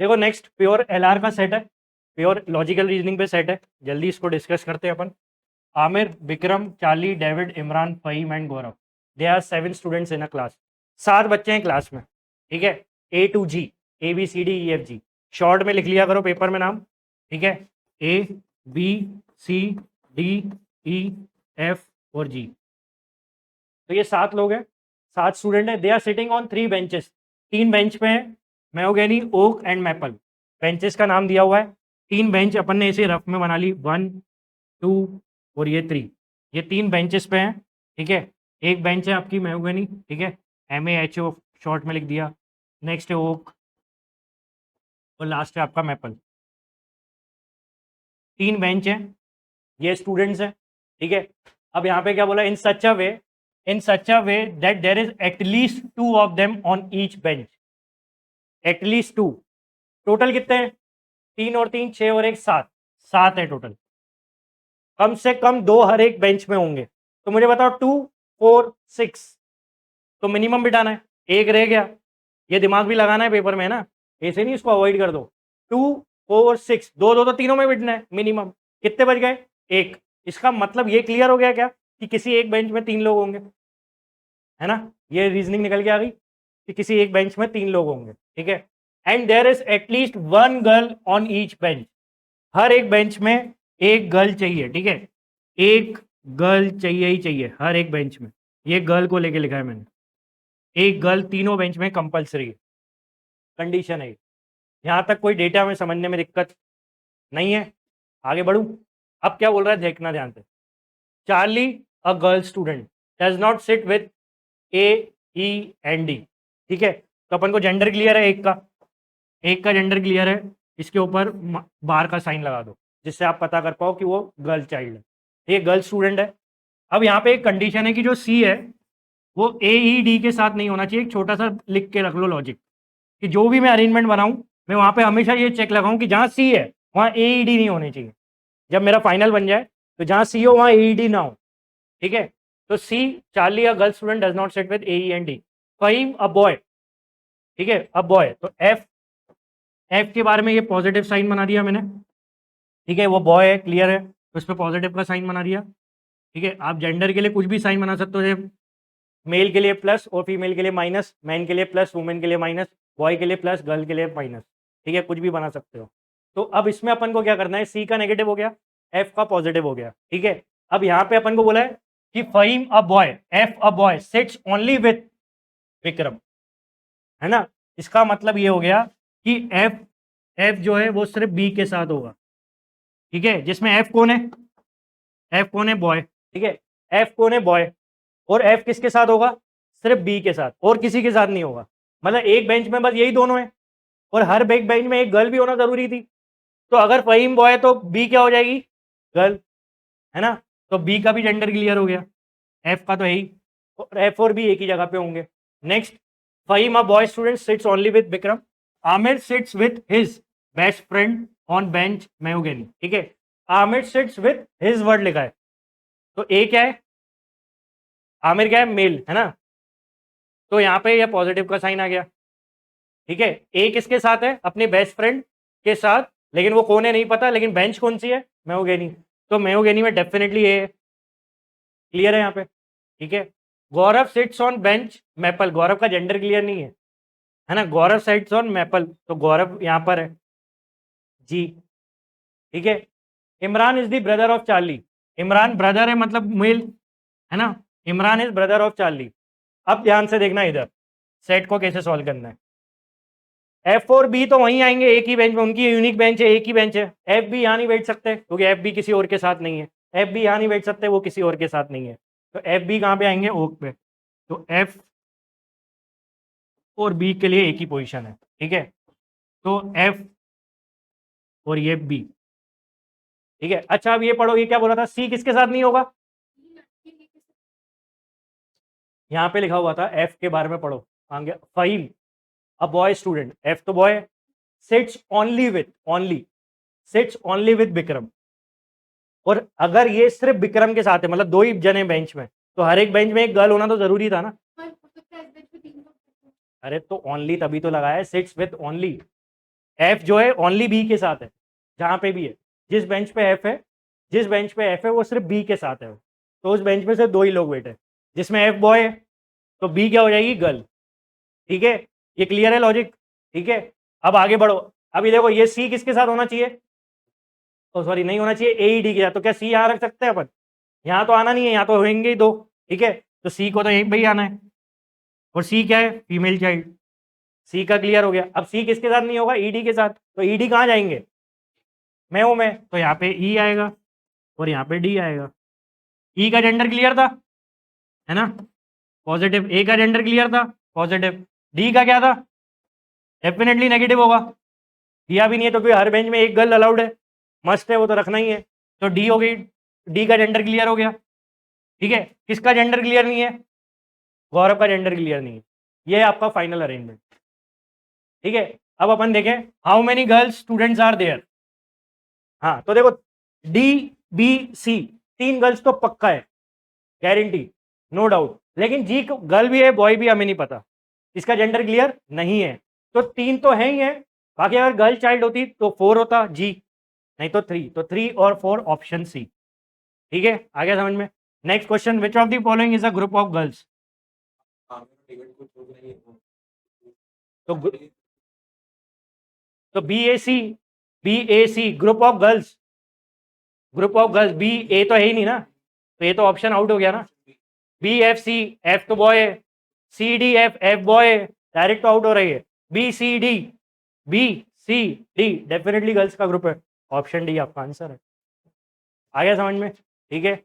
देखो next pure LR का set है, प्योर लॉजिकल रीजनिंग पे सेट है, जल्दी इसको डिस्कस करते हैं अपन। Aamir, Vikram, Charlie, David, Imran, Faheem and Gaurav, they are 7 students in a class. 7 बच्चे हैं क्लास में, ठीक है, A to G, A B C D E F G, short में लिख लिया करो पेपर में नाम, ठीक है, A B C D E F और जी। तो ये 7 लोग हैं, 7 स्टूडेंट हैं, they are sitting on 3 benches, 3 bench पे हैं, mahogany, oak and maple. Benches का नाम दिया हुआ है, 3 बेंच अपन ने इसे रफ में बना ली, 1 2 और ये 3, ये 3 बेंचेस पे हैं, ठीक है। एक बेंच है आपकी मैओगेनी, ठीक है, MAHO शॉर्ट में लिख दिया, नेक्स्ट है ओक और लास्ट है आपका मैपल। 3 बेंच हैं, ये स्टूडेंट्स हैं, ठीक है। अब यहाँ पे क्या बोला, in such a way that there is at least 2 of them on each bench, at least 2। Total कितने हैं, 3 और 3 6 और 1 7, 7 है टोटल। कम से कम 2 हर एक बेंच में होंगे, तो मुझे बताओ 2 4 6, तो मिनिमम बिठाना है, एक रह गया, ये दिमाग भी लगाना है पेपर में, है ना, ऐसे नहीं इसको अवॉइड कर दो। 2 4 6, दो दो तो तीनों में बिठना है मिनिमम, कितने बच गए, एक। इसका मतलब ये क्लियर हो गया क्या कि किसी एक बेंच में 3 लोग होंगे, है ना, ये रीजनिंग निकल के आ गई कि किसी एक बेंच में 3 लोग होंगे, ठीक है। And there is at least 1 girl on each bench, हर एक बेंच में एक गर्ल चाहिए, ठीक है, एक गर्ल चाहिए ही चाहिए हर एक बेंच में, ये गर्ल को लेके लिखा है मैंने, एक गर्ल तीनों बेंच में कंपलसरी है, कंडीशन है। यहाँ तक कोई डेटा में समझने में दिक्कत नहीं है, आगे बढ़ूं। अब क्या बोल रहा है देखना ध्यान से, Charlie a girl student does not sit with A E and D, ठीक है। तो अपन को जेंडर क्लियर है, एक का जेंडर क्लियर है, इसके ऊपर बार का साइन लगा दो जिससे आप पता कर पाओ कि वो गर्ल चाइल्ड है, ये गर्ल स्टूडेंट है। अब यहाँ पे एक कंडीशन है कि जो सी है वो AED के साथ नहीं होना चाहिए, एक छोटा सा लिख के रख लो लॉजिक, कि जो भी मैं अरेंजमेंट बनाऊं मैं वहां पे हमेशा ये चेक लगाऊं कि जहां सी है वहां AED नहीं होनी चाहिए, जब मेरा फाइनल बन जाए तो जहां सी हो वहां AED ना हो, ठीक है। तो C, Charlie a girl student does not sit with AE&D, Faheem a boy, ठीक है, अ बॉय, तो एफ के बारे में ये पॉजिटिव साइन बना दिया मैंने, ठीक है, वो बॉय है, क्लियर है, तो इस पर पॉजिटिव का साइन बना दिया, ठीक है। आप जेंडर के लिए कुछ भी साइन बना सकते हो, मेल के लिए प्लस और फीमेल के लिए माइनस, मैन के लिए प्लस, वुमेन के लिए माइनस, बॉय के लिए प्लस, गर्ल के लिए माइनस, ठीक है, कुछ भी बना सकते हो। तो अब इसमें अपन को क्या करना है, सी का नेगेटिव हो गया, एफ का पॉजिटिव हो गया, ठीक है। अब यहाँ पे अपन को बोला है कि Fahim a boy, F a boy sits only with Vikram, है ना। इसका मतलब ये हो गया कि एफ एफ जो है वो सिर्फ बी के साथ होगा, ठीक है, जिसमें एफ कौन है, एफ कौन है, बॉय, ठीक है, एफ कौन है, बॉय, और एफ किसके साथ होगा, सिर्फ बी के साथ, और किसी के साथ नहीं होगा। मतलब एक बेंच में बस यही दोनों है, और हर एक बेंच में एक गर्ल भी होना जरूरी थी, तो अगर फहीम बॉय तो बी क्या हो जाएगी, गर्ल, है ना। तो बी का भी जेंडर क्लियर हो गया, एफ का तो है ही, और एफ और बी एक ही जगह पे होंगे। Next, Faheem a boy student sits only with Vikram, Aamir sits with his best friend on bench mahogany, ठीक है, Aamir sits with his word लिखा है, तो ए क्या है, आमिर क्या है, मेल, है ना, तो यहाँ पे ये पॉजिटिव का साइन आ गया, ठीक है। ए किसके साथ है, अपने बेस्ट फ्रेंड के साथ, लेकिन वो कौन है नहीं पता, लेकिन बेंच कौन सी है, मैओगेनी, तो मैओगेनी में डेफिनेटली ए है, क्लियर है यहाँ पे, ठीक है। गौरव सिट्स ऑन बेंच मैपल, गौरव का जेंडर क्लियर नहीं है ना, गौरव सिट्स ऑन मैपल, तो गौरव यहाँ पर है, जी, ठीक है। Imran is the brother of Charlie, Imran brother है मतलब मेल, है ना, Imran is brother of Charlie. अब ध्यान से देखना इधर सेट को कैसे सॉल्व करना है, एफ और बी तो वहीं आएंगे एक ही बेंच में, उनकी यूनिक बेंच है, एक ही बेंच है, एफ भी यहाँ नहीं बैठ सकते क्योंकि एफ भी किसी और के साथ नहीं है, एफ भी यहाँ नहीं बैठ सकते, वो किसी और के साथ नहीं है, तो एफ भी कहाँ पे आएंगे, ओक पे, तो एफ और बी के लिए एक ही पोजीशन है, ठीक है, तो एफ और ये बी, ठीक है। अच्छा अब ये पढ़ो, ये क्या बोला था, सी किसके साथ नहीं होगा, यहाँ पे लिखा हुआ था एफ के बारे में पढ़ो, आगे Fahim a boy student, F तो बॉय है, sits only with, only sits only with Vikram, और अगर ये सिर्फ विक्रम के साथ है मतलब दो ही जने बेंच में, तो हर एक बेंच में एक गर्ल होना तो जरूरी था ना, अरे तो ओनली तभी तो लगाया है, सिट्स विथ ओनली, एफ जो है ओनली बी के साथ है, जहाँ पे भी है, जिस बेंच पे एफ है, जिस बेंच पे एफ है वो सिर्फ बी के साथ है, तो उस बेंच पे सिर्फ 2 ही लोग बैठे, जिसमें एफ बॉय है तो बी क्या हो जाएगी, गर्ल। ठीक है, ये क्लियर है लॉजिक। ठीक है, अब आगे बढ़ो। अभी देखो ये सी किसके साथ होना चाहिए, तो सॉरी नहीं होना चाहिए, ए डी के साथ, तो क्या सी यहाँ रख सकते हैं अपन, यहाँ तो आना नहीं है, यहाँ तो होंगे ही 2। ठीक है, तो सी को तो यहीं पे ही आना है, और सी क्या है, फीमेल चाइल्ड। सी का क्लियर हो गया। अब सी किसके साथ नहीं होगा, ईडी के साथ, तो ईडी कहाँ जाएंगे, मैं हूं मैं, तो यहाँ पे ई आएगा और यहाँ पे डी आएगा। ई का जेंडर क्लियर था, है ना, पॉजिटिव। ए का जेंडर क्लियर था, पॉजिटिव। डी का क्या था, डेफिनेटली नेगेटिव होगा, दिया भी नहीं है तो फिर हर बेंच में एक गर्ल अलाउड है, मस्ट है, वो तो रखना ही है, तो डी हो गई, डी का जेंडर क्लियर हो गया। ठीक है, किसका जेंडर क्लियर नहीं है, गौरव का जेंडर क्लियर नहीं है। ये है आपका फाइनल अरेंजमेंट। ठीक है, अब अपन देखें how many girls students are there. हाँ तो देखो डी बी सी 3 गर्ल्स तो पक्का है, गारंटी, नो डाउट। लेकिन जी गर्ल भी है बॉय भी, हमें नहीं पता, इसका जेंडर क्लियर नहीं है, तो 3 तो है ही है। बाकी अगर गर्ल चाइल्ड होती तो 4 होता जी, नहीं तो 3, तो 3 और 4 ऑप्शन सी। ठीक है, आ गया समझ में। Next question, which of the following is a group of girls. तो B A C group of girls, group of girls, B A तो है ही नहीं ना, तो ये तो ऑप्शन आउट हो गया ना। बी एफ सी, एफ तो बॉय है, C D F, F boy है, डायरेक्ट आउट हो रही है। B C D, B C D definitely girls का ग्रुप है, ऑप्शन डी आपका आंसर है। आ गया समझ में। ठीक है,